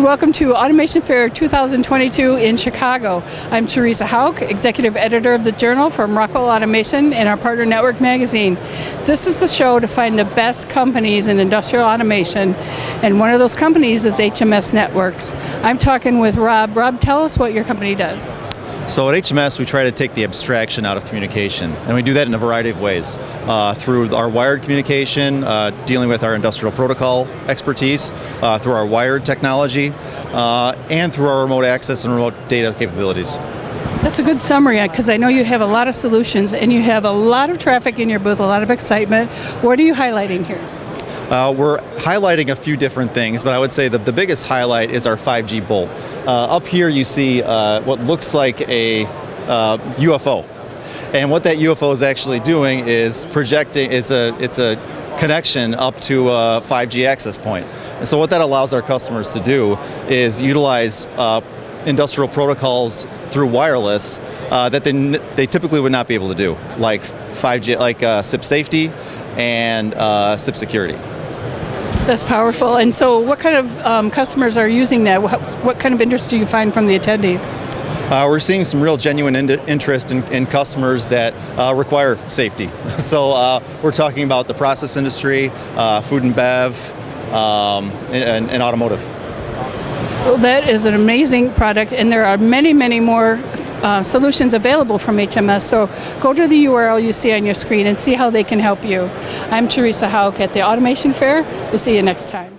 and welcome to Automation Fair 2022 in Chicago. I'm Teresa Hauk, Executive Editor of the Journal from Rockwell Automation and our partner network magazine. This is the show to find the best companies in industrial automation, and one of those companies is HMS Networks. I'm talking with Rob. Rob, tell us what your company does. So at HMS, we try to take the abstraction out of communication, and we do that in a variety of ways. Through our wired communication, dealing with our industrial protocol expertise, through our wired technology, and through our remote access and remote data capabilities. That's a good summary, because I know you have a lot of solutions and you have a lot of traffic in your booth, a lot of excitement. What are you highlighting here? We're highlighting a few different things, but I would say that the biggest highlight is our 5G bolt. Up here you see what looks like a UFO. And what that UFO is actually doing is projecting, it's a connection up to a 5G access point. And so what that allows our customers to do is utilize industrial protocols through wireless that they typically would not be able to do, like 5G, like SIP safety and SIP security. That's powerful. And so what kind of customers are using that? What kind of interest do you find from the attendees? We're seeing some real genuine interest in customers that require safety. So we're talking about the process industry, food and bev, and automotive. Well, that is an amazing product, and there are many, many more solutions available from HMS. So go to the URL you see on your screen and see how they can help you. I'm Teresa Hauk at the Automation Fair. We'll see you next time.